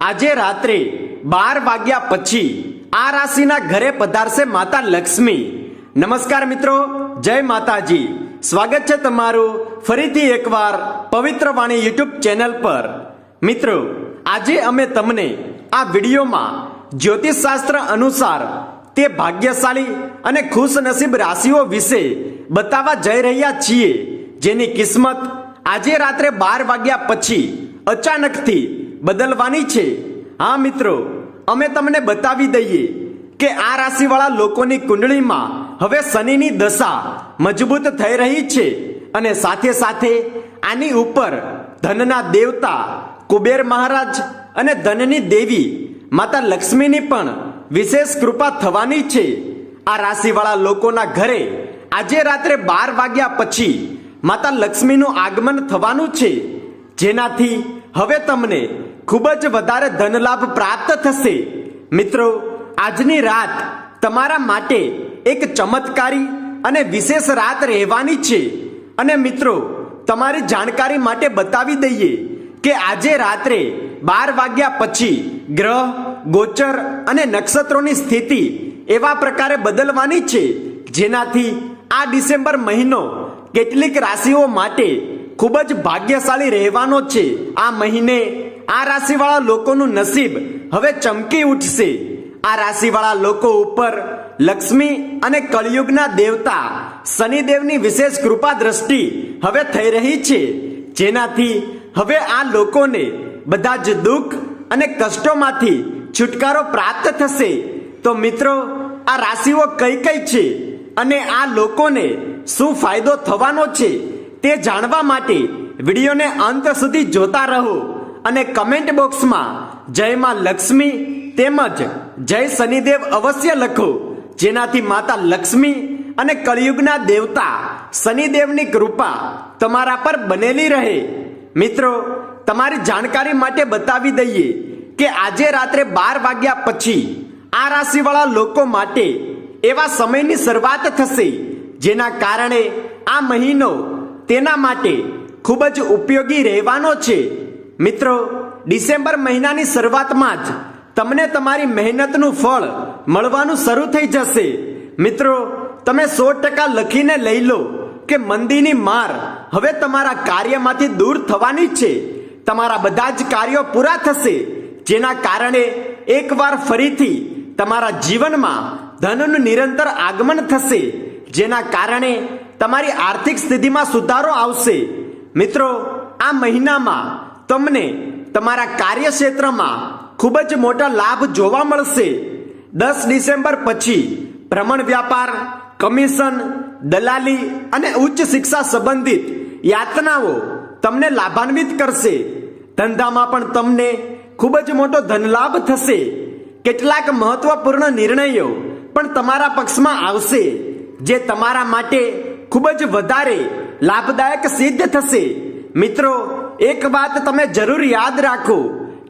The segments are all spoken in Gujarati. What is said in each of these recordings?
આજે રાત્રે 12 વાગ્યા પછી આ રાશિના ઘરે પધારશે માતા લક્ષ્મી। નમસ્કાર મિત્રો, જય માતાજી। સ્વાગત છે તમારું ફરીથી એકવાર પવિત્ર વાણી યુટ્યુબ ચેનલ પર। મિત્રો, આજે અમે તમને આ વિડીયોમાં જ્યોતિષ શાસ્ત્ર અનુસાર તે ભાગ્યશાળી અને ખુશનસીબ રાશિઓ વિશે બતાવવા જઈ રહ્યા છીએ, જેની કિસ્મત આજે રાત્રે 12 વાગ્યા પછી અચાનકથી બદલવાની છે। હા મિત્રો, અમે તમને બતાવી દઈએ કે આ રાશિવાળા લોકોની કુંડળીમાં હવે શનિની દશા મજબૂત થઈ રહી છે અને સાથે સાથે આની ઉપર ધનના દેવતા કુબેર મહારાજ અને ધનની દેવી માતા લક્ષ્મીની પણ વિશેષ કૃપા થવાની છે। આ રાશિવાળા લોકોના ઘરે આજે રાત્રે 12 વાગ્યા પછી માતા લક્ષ્મીનું આગમન થવાનું છે, જેનાથી હવે તમને ખૂબ જ વધારે ધનલાભ પ્રાપ્ત થશે। મિત્રો, આજની રાત તમારા માટે એક ચમત્કારી અને વિશેષ રાત રહેવાની છે અને મિત્રો, તમારી જાણકારી માટે બતાવી દઈએ કે આજે રાત્રે 12 વાગ્યા પછી ગ્રહ, ગોચર અને નક્ષત્રોની સ્થિતિ એવા પ્રકારે બદલવાની છે, જેનાથી આ ડિસેમ્બર મહિનો કેટલીક રાશિઓ માટે ખૂબ જ ભાગ્યશાળી રહેવાનો છે। આ મહિને આ રાશિવાળા લોકોનું નસીબ હવે ચમકી ઉઠશે। આ રાશિવાળા લોકો ઉપર લક્ષ્મી અને કળિયુગના દેવતા શનિદેવની વિશેષ કૃપા દ્રષ્ટિ હવે થઈ રહી છે, જેનાથી હવે આ લોકોને બધા જ દુઃખ અને કષ્ટોમાંથી છુટકારો પ્રાપ્ત થશે। તો મિત્રો, આ રાશિઓ કઈ કઈ છે અને આ લોકોને શું ફાયદો થવાનો છે તે જાણવા માટે વિડીયોને અંત સુધી જોતા રહો અને કમેન્ટ બોક્સમાં જય માં લક્ષ્મી તેમજ જય શનિદેવ અવશ્ય લખો, જેનાથી માતા લક્ષ્મી અને કળિયુગના દેવતા શનિદેવની કૃપા તમારા પર બનેલી રહે। મિત્રો, તમારી જાણકારી માટે બતાવી દઈએ કે આજે રાત્રે 12 વાગ્યા પછી આ રાશિવાળા લોકો માટે એવા સમયની શરૂઆત થશે, જેના કારણે આ મહિનો તેના માટે ખૂબ જ ઉપયોગી રહેવાનો છે। મિત્રો, ડિસેમ્બર મહિનાની શરૂઆતમાં જ તમને તમારી મહેનતનું ફળ મળવાનું શરૂ થઈ જશે। મિત્રો, તમે 100% લખીને લઈ લો કે મંદીની માર હવે તમારા કાર્યમાંથી દૂર થવાની છે। તમારા બધા જ કાર્યો પૂરા થશે, જેના કારણે એકવાર ફરીથી તમારા જીવનમાં ધનનું નિરંતર આગમન થશે, જેના કારણે તમારી આર્થિક સ્થિતિમાં સુધારો આવશે। મિત્રો, આ મહિનામાં તમને તમારા કાર્યક્ષેત્રમાં ખૂબ જ મોટા લાભ જોવા મળશે। 10 ડિસેમ્બર પછી ભ્રમણ વ્યાપાર, કમિશન, દલાલી અને ઉચ્ચ શિક્ષા સંબંધિત યાતનાઓ તમને લાભાન્વિત કરશે। ધંધામાં પણ તમને ખૂબ જ મોટો ધનલાભ થશે। કેટલાક મહત્વપૂર્ણ નિર્ણયો પણ તમારા પક્ષમાં આવશે, જે તમારા માટે ખૂબ જ વધારે લાભદાયક સિદ્ધ થશે। મિત્રો, એક વાત તમે જરૂર યાદ રાખો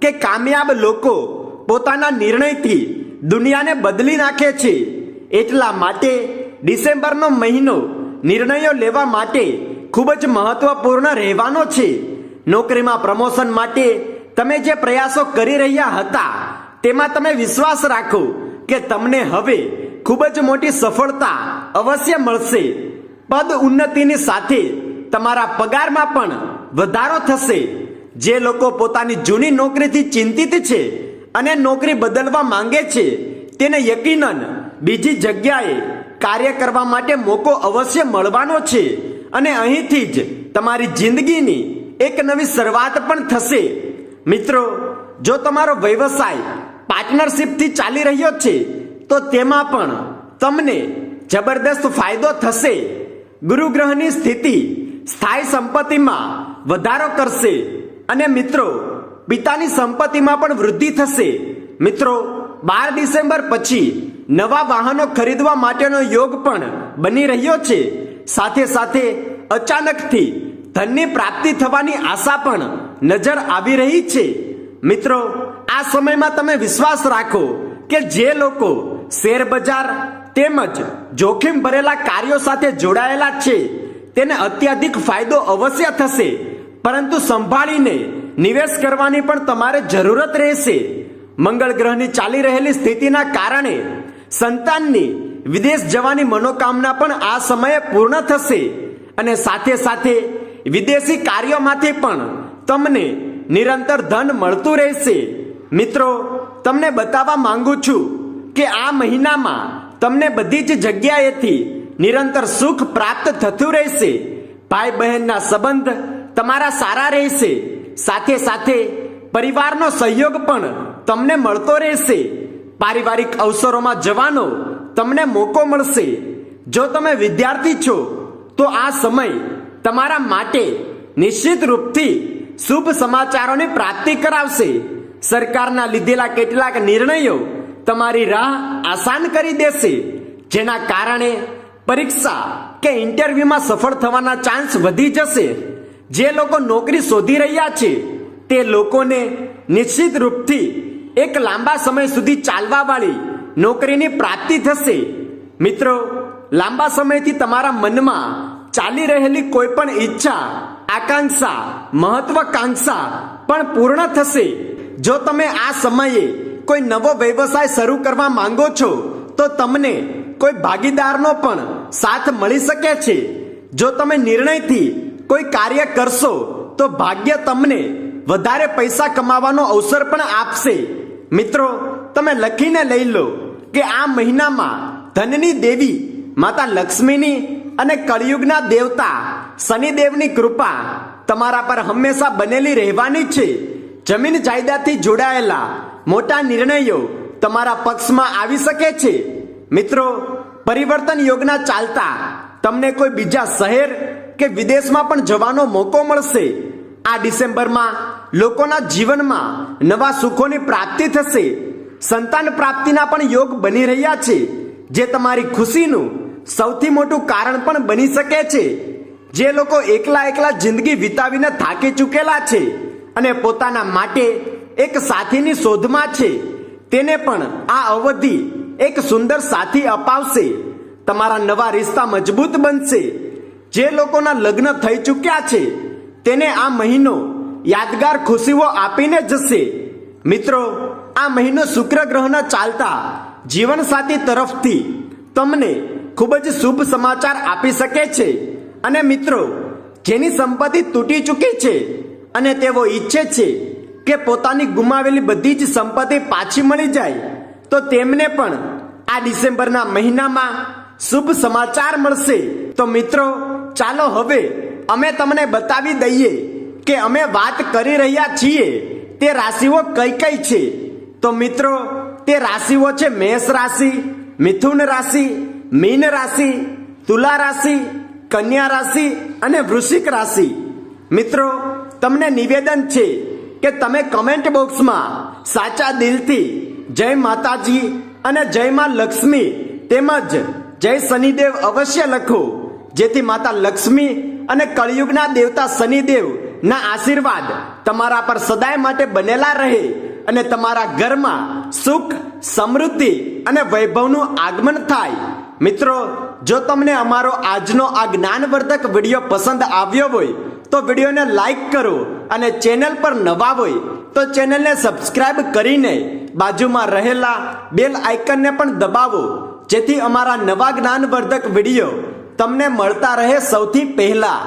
કે કામયાબ લોકો પોતાના નિર્ણયથી દુનિયાને બદલી નાખે છે। એટલા માટે ડિસેમ્બરનો મહિનો નિર્ણયો લેવા માટે ખૂબ જ મહત્વપૂર્ણ રહેવાનો છે। નોકરીમાં પ્રમોશન માટે તમે જે પ્રયાસો કરી રહ્યા હતા તેમાં તમે વિશ્વાસ રાખો કે તમને હવે ખૂબ જ મોટી સફળતા અવશ્ય મળશે। પદ ઉન્નતિની સાથે તમારા પગારમાં પણ વધારો થશે। જે લોકો પોતાની જૂની નોકરીથી ચિંતિત છે અને નોકરી બદલવા માંગે છે, તેને યકીનન બીજી જગ્યાએ કાર્ય કરવા માટે મોકો અવશ્ય મળવાનો છે અને અહીંથી જ તમારી જિંદગીની એક નવી શરૂઆત પણ થશે। મિત્રો, જો તમારો વ્યવસાય પાર્ટનરશિપથી ચાલી રહ્યો છે તો તેમાં પણ તમને જબરદસ્ત ફાયદો થશે। ગુરુ ગ્રહની સ્થિતિ સ્થાયી સંપત્તિમાં વધારો કરશે અને મિત્રો, પિતાની સંપત્તિમાં પણ વૃદ્ધિ થશે। મિત્રો, 12 ડિસેમ્બર પછી નવા વાહનો ખરીદવા માટેનો યોગ પણ બની રહ્યો છે। સાથે સાથે અચાનકથી ધનની પ્રાપ્તિ થવાની આશા પણ નજર આવી રહી છે। મિત્રો, આ સમયમાં તમે વિશ્વાસ રાખો કે જે લોકો શેર બજાર તેમજ જોખીમ ભરેલા કાર્યો સાથે જોડાયેલા છે તેને અત્યધિક ફાયદો અવશ્ય થશે, પરંતુ સંભાળીને નિવેશ કરવાની પણ તમારે જરૂરત રહેશે. મંગળ ગ્રહની ચાલી રહેલી સ્થિતિના કારણે સંતાનની વિદેશ જવાની મનોકામના પણ આ સમયે પૂર્ણ થશે અને સાથે સાથે વિદેશી કાર્યોમાંથી પણ તમને નિરંતર ધન મળતું રહેશે. મિત્રો, તમને બતાવવા માંગુ છું કે આ મહિનામાં તમને બધી જ જગ્યાએથી નિરંતર સુખ પ્રાપ્ત થતું રહેશે. ભાઈ બહેનના સંબંધ તમારા સારા રહેશે. સાથે સાથે પરિવારનો સહયોગ પણ તમને મળતો રહેશે. પારિવારિક અવસરોમાં જવાનો તમને મોકો મળશે. જો તમે વિદ્યાર્થી છો તો આ સમય તમારા માટે નિશ્ચિત રૂપથી શુભ સમાચારોની પ્રાપ્તિ કરાવશે. સરકારના લીધેલા કેટલાક નિર્ણયો તમારી રાહ આસાન કરી દેશે, જેના કારણે પરીક્ષા કે ઇન્ટરવ્યુમાં સફળ થવાના ચાન્સ વધી જશે. જે લોકો નોકરી શોધી રહ્યા છે તે લોકોને નિશ્ચિત રૂપથી એક લાંબા સમય સુધી ચાલવાવાળી નોકરીની પ્રાપ્તિ થશે. મિત્રો, લાંબા સમયથી તમારા મનમાં ચાલી રહેલી કોઈ પણ ઈચ્છા, આકાંક્ષા, મહત્વાકાંક્ષા પણ પૂર્ણ થશે. જો તમે આ સમયે કોઈ નવો વ્યવસાય શરૂ કરવા માંગો છો તો તમને કોઈ ભાગીદારનો પણ સાથ મળી શકે છે. જો તમે નિર્ણયથી કોઈ કાર્ય કરશો તો ભાગ્ય તમને વધારે પૈસા કમાવાનો અવસર પણ આપશે. મિત્રો, તમે લખીને લઈ લો કે આ મહિનામાં ધનની દેવી માતા લક્ષ્મીની અને કળિયુગના દેવતા શનિદેવની કૃપા તમારા પર હંમેશા બનેલી રહેવાની છે. જમીન જાયદાદથી જોડાયેલા મોટા નિર્ણયો તમારા પક્ષમાં આવી શકે છે. મિત્રો, પરિવર્તન યોગના ચાલતા તમને કોઈ બીજા શહેર કે વિદેશમાં પણ જવાનો મોકો મળશે. આ ડિસેમ્બરમાં લોકોના જીવનમાં નવા સુખોની પ્રાપ્તિ થશે. સંતાન પ્રાપ્તિના પણ યોગ બની રહ્યા છે, જે તમારી ખુશીનું સૌથી મોટું કારણ પણ બની શકે છે. જે લોકો એકલા જિંદગી વિતાવીને થાકી ચૂકેલા છે અને પોતાના માટે એક સાથીની શોધમાં છે, તેને પણ આ અવધિ એક સુંદર સાથી અપાવશે. તમારા નવા રિશ્તા મજબૂત બનશે. જે લોકોના લગ્ન થઈ ચૂક્યા છે તેને આ મહિનો યાદગાર ખુશીઓ આપીને જશે. મિત્રો, આ મહિનો શુક્ર ગ્રહના ચાલતા જીવનસાથી તરફથી તમને ખૂબ જ શુભ સમાચાર આપી શકે છે. અને મિત્રો, જેની સંપત્તિ તૂટી ચૂકી છે અને તેઓ ઈચ્છે છે કે પોતાની ગુમાવેલી બધી જ સંપત્તિ પાછી મળી જાય, તો તેમને પણ આ ડિસેમ્બરના મહિનામાં શુભ સમાચાર મળશે. તો મિત્રો, ચાલો હવે અમે તમને બતાવી દઈએ કે અમે વાત કરી રહ્યા છીએ તે રાશિઓ કઈ કઈ છે. તો મિત્રો, તે રાશિઓ છે મેષ રાશિ, મિથુન રાશિ, મીન રાશિ, તુલા રાશિ, કન્યા રાશિ અને વૃશ્ચિક રાશિ. મિત્રો, તમને નિવેદન છે કે તમે કમેન્ટ બોક્સમાં સાચા દિલથી જય માતાજી અને જય માં લક્ષ્મી તેમજ જય શનિદેવ અવશ્ય લખો, જેથી માતા લક્ષ્મી અને કળિયુગના દેવતા શનિદેવ ના આશીર્વાદ તમારા પર સદાય માટે બનેલા રહે અને તમારા ઘરમાં સુખ, સમૃદ્ધિ અને વૈભવનું આગમન થાય. મિત્રો, જો તમને અમારો આજનો આ જ્ઞાનવર્ધક વિડીયો પસંદ આવ્યો હોય તો વિડીયોને લાઈક કરો અને ચેનલ પર નવા હોય તો ચેનલને સબસ્ક્રાઇબ કરીને બાજુમાં રહેલા બેલ આઇકનને પણ દબાવો, જેથી અમારા નવા જ્ઞાનવર્ધક વિડીયો તમને મળતા રહે સૌથી પહેલા.